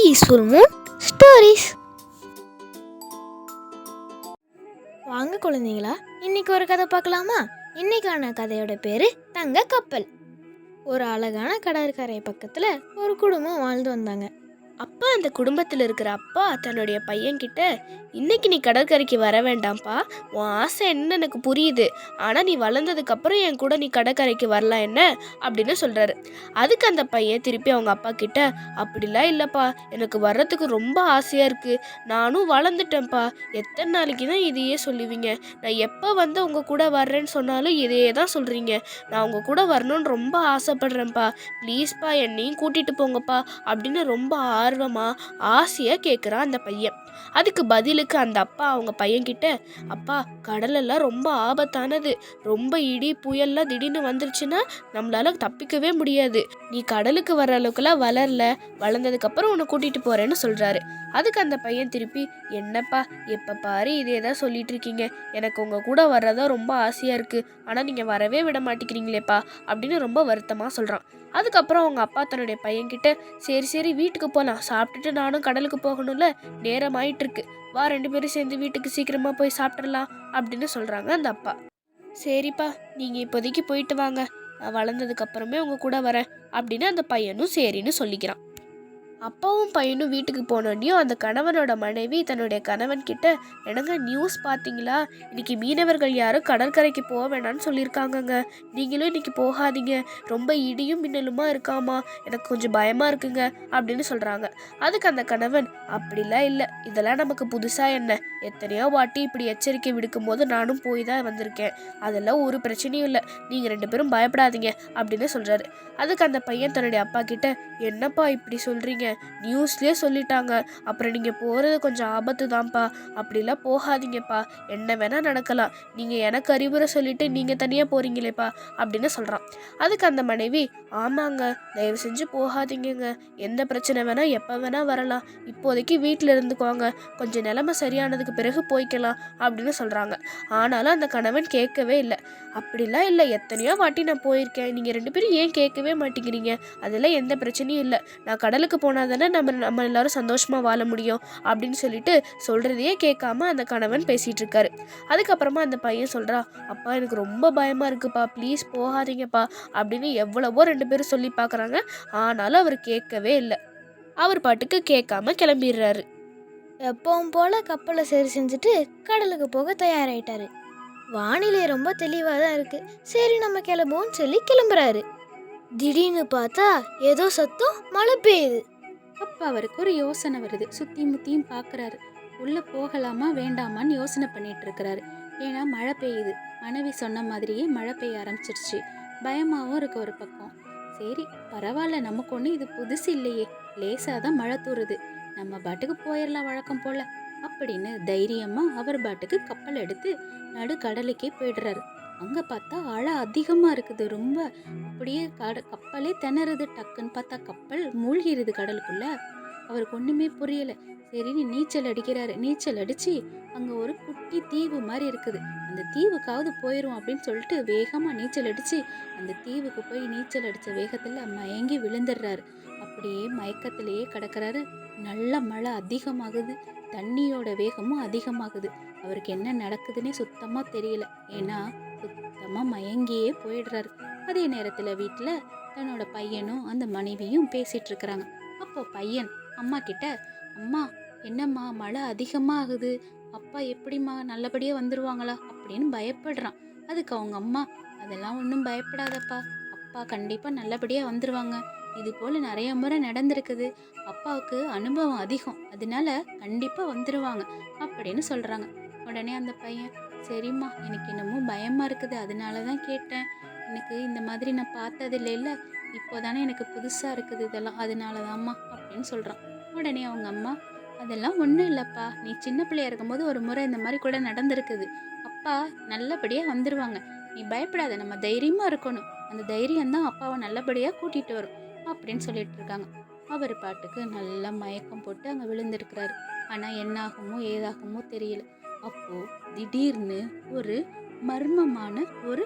Peaceful Moon stories. வாங்க குழந்தைங்களா, இன்னைக்கு ஒரு கதை பார்க்கலாமா? இன்னைக்கான கதையோட பேரு தங்க கப்பல். ஒரு அழகான கடற்கரை பக்கத்துல ஒரு குடும்பம் வாழ்ந்து வந்தாங்க. அப்பா அந்த குடும்பத்தில் இருக்கிற அப்பா தன்னுடைய பையன்கிட்ட, இன்னைக்கு நீ கடற்கரைக்கு வர வேண்டாம்ப்பா, உன் ஆசை என்னன்னு எனக்கு புரியுது, ஆனால் நீ வளர்ந்ததுக்கப்புறம் என் கூட நீ கடற்கரைக்கு வரலாம் என்ன அப்படின்னு சொல்கிறாரு. அதுக்கு அந்த பையன் திருப்பி அவங்க அப்பா கிட்ட, அப்படிலாம் இல்லைப்பா, எனக்கு வர்றதுக்கு ரொம்ப ஆசையாக இருக்குது, நானும் வளர்ந்துட்டேன்ப்பா, எத்தனை நாளைக்கு தான் இதையே சொல்லுவீங்க, நான் எப்போ வந்து உங்கள் கூட வர்றேன்னு சொன்னாலும் இதையே தான் சொல்கிறீங்க, நான் உங்கள் கூட வரணும்னு ரொம்ப ஆசைப்படுறேன்ப்பா, ப்ளீஸ்ப்பா என்னையும் கூட்டிகிட்டு போங்கப்பா அப்படின்னு ரொம்ப ஆர்வமாக ஆசையாக கேட்குறான் அந்த பையன். அதுக்கு பதிலுக்கு அந்த அப்பா அவங்க பையன்கிட்ட, அப்பா கடலெல்லாம் ரொம்ப ஆபத்தானது, ரொம்ப இடி புயல்லாம் திடீர்னு வந்துருச்சுன்னா நம்மளால தப்பிக்கவே முடியாது, நீ கடலுக்கு வர அளவுக்குலாம் வளர்ந்ததுக்கப்புறம் உன்னை கூட்டிகிட்டு போகிறேன்னு சொல்கிறாரு. அதுக்கு அந்த பையன் திருப்பி, என்னப்பா எப்போ பாரு இதே தான் சொல்லிட்டு இருக்கீங்க, எனக்கு உங்கள் கூட வர்றதா ரொம்ப ஆசையாக இருக்குது, ஆனால் நீங்கள் வரவே விட மாட்டேங்கிறீங்களேப்பா அப்படின்னு ரொம்ப வருத்தமாக சொல்கிறான். அதுக்கப்புறம் அவங்க அப்பா தன்னுடைய பையன்கிட்ட, சரி சரி வீட்டுக்கு போகலாம், சாப்பிட்டுட்டு நானும் கடலுக்கு போகணும்ல, நேரம் ஆயிட்டு இருக்கு, வா 2 பேரும் சேர்ந்து வீட்டுக்கு சீக்கிரமா போய் சாப்பிட்றலாம் அப்படின்னு சொல்றாங்க அந்த அப்பா. சரிப்பா, நீங்க இப்போதைக்கு போயிட்டு வாங்க, நான் வளர்ந்ததுக்கு அப்புறமே உங்க கூட வரேன் அப்படின்னு அந்த பையனும் சரின்னு சொல்லிக்கிறான். அப்பாவும் பையனும் வீட்டுக்கு போனோடனையும் அந்த கணவனோட மனைவி தன்னுடைய கணவன் கிட்ட, என்னங்க நியூஸ் பார்த்தீங்களா, இன்னைக்கு மீனவர்கள் யாரும் கடற்கரைக்கு போக வேணாம்னு சொல்லியிருக்காங்கங்க, நீங்களும் இன்னைக்கு போகாதீங்க, ரொம்ப இடியும் மின்னலுமா இருக்காமா, எனக்கு கொஞ்சம் பயமாக இருக்குங்க அப்படின்னு சொல்கிறாங்க. அதுக்கு அந்த கணவன், அப்படிலாம் இல்லை, இதெல்லாம் நமக்கு புதுசாக என்ன, எத்தனையோ வாட்டி இப்படி எச்சரிக்கை விடுக்கும் போது நானும் போய் தான் வந்திருக்கேன், அதெல்லாம் ஒரு பிரச்சனையும் இல்லை, நீங்கள் 2 பேரும் பயப்படாதீங்க அப்படின்னு சொல்கிறாரு. அதுக்கு அந்த பையன் தன்னுடைய அப்பா கிட்ட, என்னப்பா இப்படி சொல்கிறீங்க, நியூஸ்லேயே சொல்லிட்டாங்க, அப்புறம் நீங்கள் போகிறது கொஞ்சம் ஆபத்து தான்ப்பா, அப்படிலாம் போகாதீங்கப்பா, என்ன வேணால் நடக்கலாம், நீங்கள் எனக்கு அறிவுரை சொல்லிட்டு நீங்கள் தனியாக போகிறீங்களேப்பா அப்படின்னு சொல்கிறான். அதுக்கு அந்த மனைவி, ஆமாங்க, தயவு செஞ்சு போகாதீங்கங்க, எந்த பிரச்சனை வேணால் எப்போ வேணால் வரலாம், இப்போதைக்கு வீட்டில் இருந்துக்குவாங்க, கொஞ்சம் நிலைமை சரியானதுக்கு பிறகு போய்க்கலாம் அப்படின்னு சொல்கிறாங்க. ஆனாலும் அந்த கணவன் கேட்கவே இல்லை. அப்படிலாம் இல்லை, எத்தனையோ வாட்டி நான் போயிருக்கேன், நீங்கள் 2 பேரும் ஏன் கேட்கவே மாட்டேங்கிறீங்க, அதெல்லாம் எந்த பிரச்சனையும் இல்லை, நான் கடலுக்கு போனால் தானே நம்ம எல்லாரும் சந்தோஷமாக வாழ முடியும் அப்படின்னு சொல்லிட்டு சொல்கிறதையே கேட்காம அந்த கணவன் பேசிகிட்டு இருக்காரு. அதுக்கப்புறமா அந்த பையன் சொல்கிறா, அப்பா எனக்கு ரொம்ப பயமாக இருக்குப்பா, ப்ளீஸ் போகாதீங்கப்பா அப்படின்னு எவ்வளவோ 2 பேரும் சொல்லி பார்க்குறாங்க. ஆனாலும் அவர் கேட்கவே இல்லை. அவர் பாட்டுக்கு கேட்காம கிளம்பிடுறாரு. எப்பவும் போல கப்பலை சரி செஞ்சுட்டு கடலுக்கு போக தயாராயிட்டாரு. வானிலை ரொம்ப தெளிவாக தான் இருக்கு, சரி நம்ம கிளம்புவோம்னு சொல்லி கிளம்புறாரு. திடீர்னு பார்த்தா ஏதோ சத்தம், மழை பெய்யுது. அப்போ அவருக்கு ஒரு யோசனை வருது. சுற்றி முற்றியும் பார்க்குறாரு, உள்ளே போகலாமா வேண்டாமான்னு யோசனை பண்ணிட்டு இருக்கிறாரு. ஏன்னா மழை பெய்யுது, மனைவி சொன்ன மாதிரியே மழை பெய்ய ஆரம்பிச்சிருச்சு. பயமாகவும் இருக்கு ஒரு பக்கம். சரி பரவாயில்ல, நமக்கு ஒன்று இது புதுசு இல்லையே, லேசாக தான் மழை தூறுது, நம்ம பாட்டுக்கு போயிடலாம் வழக்கம் போல அப்படின்னு தைரியமாக அவர் பாட்டுக்கு கப்பல் எடுத்து நடு கடலுக்கே போயிடுறாரு. அங்கே பார்த்தா அலை அதிகமாக இருக்குது, ரொம்ப அப்படியே கப்பலே திணறுது. டக்குன்னு பார்த்தா கப்பல் மூழ்கிருது கடலுக்குள்ள. அவருக்கு ஒன்றுமே புரியல. சரின்னு நீச்சல் அடிக்கிறாரு. நீச்சல் அடிச்சு அங்கே ஒரு குட்டி தீவு மாதிரி இருக்குது, அந்த தீவுக்காவது போயிடும் அப்படின்னு சொல்லிட்டு வேகமாக நீச்சல் அடிச்சு அந்த தீவுக்கு போய் நீச்சல் அடித்த வேகத்தில் மயங்கி விழுந்துடுறாரு. அப்படியே மயக்கத்திலேயே கிடக்கிறாரு. நல்ல மழை அதிகமாகுது, தண்ணியோட வேகமும் அதிகமாகுது. அவருக்கு என்ன நடக்குதுன்னே சுத்தமாக தெரியல, ஏன்னா சுத்தமாக மயங்கியே போயிடுறாரு. அதே நேரத்தில் வீட்டில் தன்னோட பையனும் அந்த மனைவியும் பேசிட்டு இருக்கிறாங்க. அப்போ பையன் அம்மா கிட்ட, அம்மா என்னம்மா மழை அதிகமாக ஆகுது, அப்பா எப்படிம்மா நல்லபடியாக வந்துடுவாங்களா அப்படின்னு பயப்படுறான். அதுக்கு அவங்க அம்மா, அதெல்லாம் ஒன்றும் பயப்படாதப்பா, அப்பா கண்டிப்பாக நல்லபடியாக வந்துடுவாங்க, இது போல் நிறைய முறை நடந்திருக்குது, அப்பாவுக்கு அனுபவம் அதிகம், அதனால கண்டிப்பாக வந்துடுவாங்க அப்படின்னு சொல்கிறாங்க. உடனே அந்த பையன், சரிம்மா எனக்கு என்னமோ பயமாக இருக்குது, அதனால தான் கேட்டேன், எனக்கு இந்த மாதிரி நான் பார்த்தது இல்லைல்ல, இப்போ தானே எனக்கு புதுசாக இருக்குது இதெல்லாம், அதனால தான்ம்மா அப்படின்னு சொல்கிறான். உடனே அவங்க அம்மா, அதெல்லாம் ஒன்றும் இல்லைப்பா, நீ சின்ன பிள்ளையா இருக்கும்போது ஒரு முறை இந்த மாதிரி கூட நடந்திருக்குது, அப்பா நல்லபடியாக வந்துடுவாங்க, நீ பயப்படாத, நம்ம தைரியமாக இருக்கணும், அந்த தைரியம் தான் அப்பாவை நல்லபடியாக கூட்டிகிட்டு வரும் அப்படின்னு சொல்லிட்டு இருக்காங்க. அவர் பாட்டுக்கு நல்லா மயக்கம் போட்டு அங்கே விழுந்திருக்கிறாரு. ஆனால் என்னாகுமோ ஏதாகுமோ தெரியல. அப்போ திடீர்னு ஒரு மர்மமான ஒரு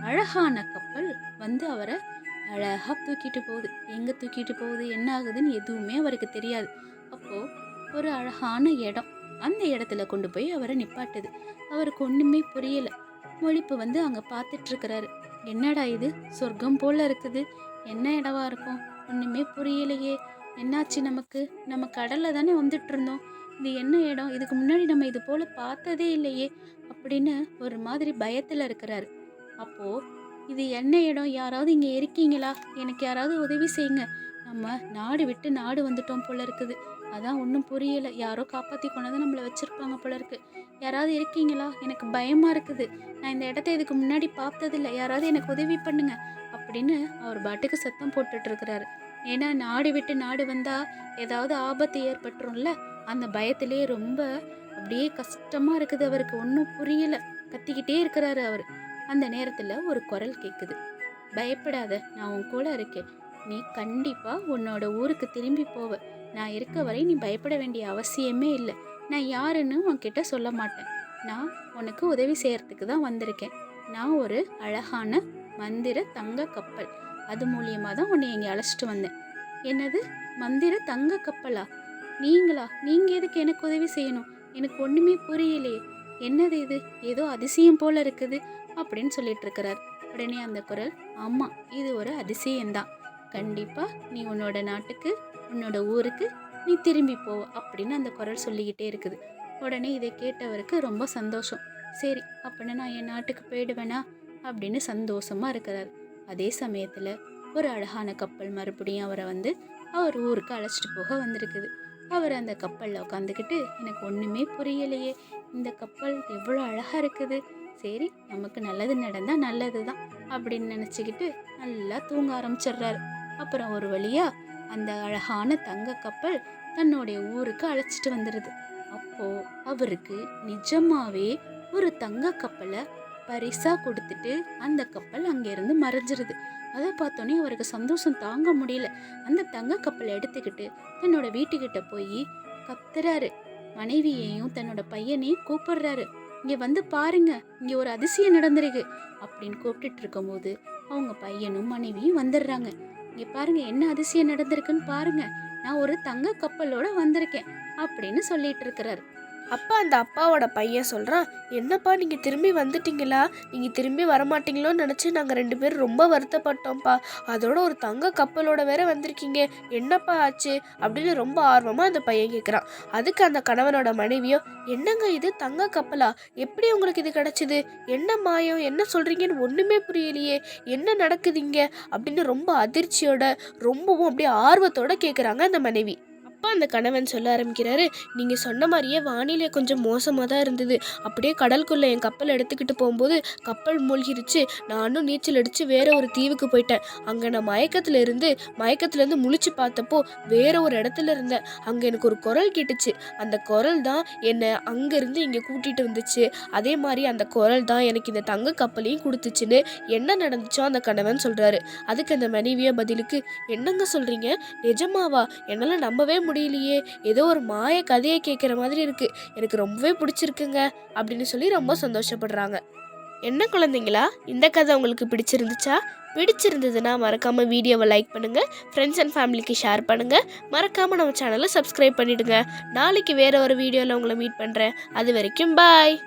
அழகான கப்பல் வந்து அவரை அழகா தூக்கிட்டு போகுது. எங்க தூக்கிட்டு போகுது, என்ன ஆகுதுன்னு எதுவுமே அவருக்கு தெரியாது. அப்போ ஒரு அழகான இடம், அந்த இடத்துல கொண்டு போய் அவரை நிப்பாட்டுது. அவருக்கு ஒண்ணுமே புரியல. மொழிப்பு வந்து அங்க பார்த்துட்டு இருக்கிறாரு. என்னடா இது, சொர்க்கம் போல இருக்குது, என்ன இடமா இருக்கும், ஒண்ணுமே புரியலையே, என்னாச்சு நமக்கு, நம்ம கடல்ல தானே வந்துட்டு இருந்தோம், இது என்ன இடம், இதுக்கு முன்னாடி நம்ம இது போல பார்த்ததே இல்லையே அப்படின்னு ஒரு மாதிரி பயத்துல இருக்கிறாரு. அப்போ இது என்ன இடம், யாராவது இங்க இருக்கீங்களா, எனக்கு யாராவது உதவி செய்யுங்க, நம்ம நாடு விட்டு நாடு வந்துட்டோம் போல இருக்குது, அதான் ஒன்றும் புரியல, யாரோ காப்பாத்தி கொண்டாந்து நம்மளை வச்சிருப்பாங்க போல இருக்கு, யாராவது இருக்கீங்களா, எனக்கு பயமா இருக்குது, நான் இந்த இடத்த இதுக்கு முன்னாடி பார்த்ததில்ல, யாராவது எனக்கு உதவி பண்ணுங்க அப்படின்னு அவர் பாட்டுக்கு சத்தம் போட்டுட்டு இருக்கிறாரு. ஏன்னா நாடு விட்டு நாடு வந்தா ஏதாவது ஆபத்து ஏற்பட்டுரும்ல, அந்த பயத்திலே ரொம்ப அப்படியே கஷ்டமா இருக்குது அவருக்கு, ஒன்றும் புரியல, கத்திக்கிட்டே இருக்கிறாரு அவர். அந்த நேரத்துல ஒரு குரல் கேட்குது. பயப்படாத, நான் உன் கூட இருக்கேன், நீ கண்டிப்பா உன்னோட ஊருக்கு திரும்பி போவ, நான் இருக்க வரை நீ பயப்பட வேண்டிய அவசியமே இல்லை, நான் யாருன்னு உன்கிட்ட சொல்ல மாட்டேன், நான் உனக்கு உதவி செய்யறதுக்கு தான் வந்திருக்கேன், நான் ஒரு அழகான மந்திர தங்க கப்பல், அது மூலியமாக தான் உன்னை இங்கே அழைச்சிட்டு வந்தேன். என்னது, மந்திர தங்க கப்பலா, நீங்களா, நீங்கள் எதுக்கு எனக்கு உதவி செய்யணும், எனக்கு ஒன்றுமே புரியலையே, என்னது இது, ஏதோ அதிசயம் போல இருக்குது அப்படின்னு சொல்லிட்டு இருக்கிறார். உடனே அந்த குரல், ஆமாம், இது ஒரு அதிசயம்தான், கண்டிப்பாக நீ உன்னோட நாட்டுக்கு, உன்னோட ஊருக்கு நீ திரும்பி போவ அப்படின்னு அந்த குரல் சொல்லிக்கிட்டே இருக்குது. உடனே இதை கேட்டவருக்கு ரொம்ப சந்தோஷம். சரி, அப்படின்னு நான் என் நாட்டுக்கு போயிடுவேனா அப்படின்னு சந்தோஷமா இருக்கிறார். அதே சமயத்தில் ஒரு அழகான கப்பல் மறுபடியும் அவரை வந்து அவர் ஊருக்கு அழைச்சிட்டு போக வந்திருக்குது. அவர் அந்த கப்பலில் உட்காந்துக்கிட்டு, எனக்கு ஒன்றுமே புரியலையே, இந்த கப்பல் எவ்வளோ அழகாக இருக்குது, சரி நமக்கு நல்லது நடந்தால் நல்லது தான் அப்படின்னு நினச்சிக்கிட்டு நல்லா தூங்க ஆரம்பிச்சிடுறாரு. அப்புறம் ஒரு வழியாக அந்த அழகான தங்க கப்பல் தன்னுடைய ஊருக்கு அழைச்சிட்டு வந்துடுது. அப்போது அவருக்கு நிஜமாவே ஒரு தங்க கப்பலை பரிசா கொடுத்துட்டு அந்த கப்பல் அங்கேருந்து மறைஞ்சிருது. அதை பார்த்தோன்னே அவருக்கு சந்தோஷம் தாங்க முடியல. அந்த தங்க கப்பலை எடுத்துக்கிட்டு தன்னோட வீட்டுக்கிட்ட போய் கத்துறாரு. மனைவியையும் தன்னோட பையனையும் கூப்பிடுறாரு, இங்கே வந்து பாருங்க, இங்கே ஒரு அதிசயம் நடந்திருக்கு அப்படின்னு கூப்பிட்டுட்டு இருக்கும்போது அவங்க பையனும் மனைவியும் வந்துடுறாங்க. இங்கே பாருங்க, என்ன அதிசயம் நடந்திருக்குன்னு பாருங்க, நான் ஒரு தங்க கப்பலோட வந்திருக்கேன் அப்படின்னு சொல்லிட்டு இருக்கிறாரு. அப்போ அந்த அப்பாவோட பையன் சொல்கிறான், என்னப்பா நீங்கள் திரும்பி வந்துட்டீங்களா, நீங்கள் திரும்பி வரமாட்டீங்களோன்னு நினச்சி நாங்கள் 2 பேரும் ரொம்ப வருத்தப்பட்டோம்ப்பா, அதோட ஒரு தங்க கப்பலோட வேற வந்திருக்கீங்க, என்னப்பா ஆச்சு அப்படின்னு ரொம்ப ஆர்வமாக அந்த பையன் கேட்குறான். அதுக்கு அந்த கணவனோட மனைவியோ, என்னங்க இது தங்க கப்பலா, எப்படி உங்களுக்கு இது கிடச்சிது, என்ன மாயம், என்ன சொல்கிறீங்கன்னு ஒன்றுமே புரியலையே, என்ன நடக்குதுங்க அப்படின்னு ரொம்ப அதிர்ச்சியோட ரொம்பவும் அப்படியே ஆர்வத்தோட கேட்குறாங்க அந்த மனைவி. அப்போ அந்த கணவன் சொல்ல ஆரம்பிக்கிறாரு, நீங்கள் சொன்ன மாதிரியே வானிலை கொஞ்சம் மோசமாக தான் இருந்தது, அப்படியே கடலுக்குள்ளே என் கப்பல் எடுத்துக்கிட்டு போகும்போது கப்பல் மூழ்கிருச்சு, நானும் நீச்சல் அடித்து வேற ஒரு தீவுக்கு போயிட்டேன், அங்கே நான் மயக்கத்துலேருந்து முழிச்சு பார்த்தப்போ வேற ஒரு இடத்துல இருந்தேன், அங்கே எனக்கு ஒரு குரல் கேட்டுச்சு, அந்த குரல் தான் என்னை அங்கேருந்து இங்கே கூட்டிகிட்டு வந்துச்சு, அதே மாதிரி அந்த குரல் தான் எனக்கு இந்த தங்க கப்பலையும் கொடுத்துச்சுன்னு என்ன நடந்துச்சோ அந்த கணவன் சொல்கிறாரு. அதுக்கு அந்த மனைவிய பதிலுக்கு, என்னங்க சொல்கிறீங்க, நிஜமாவா, என்னால் நம்பவே முடியலையே, ஏதோ ஒரு மாய கதையை கேட்குற மாதிரி இருக்கு, எனக்கு ரொம்பவே பிடிச்சிருக்குங்க அப்படின்னு சொல்லி ரொம்ப சந்தோஷப்படுறாங்க. என்ன குழந்தைங்களா, இந்த கதை உங்களுக்கு பிடிச்சிருந்ததுன்னா மறக்காம வீடியோவை லைக் பண்ணுங்க, ஃப்ரெண்ட்ஸ் அண்ட் ஃபேமிலிக்கு ஷேர் பண்ணுங்க, மறக்காம நம்ம சேனலை சப்ஸ்கிரைப் பண்ணிடுங்க. நாளைக்கு வேற ஒரு வீடியோவில் உங்களை மீட் பண்ணுறேன். அது வரைக்கும் பாய்.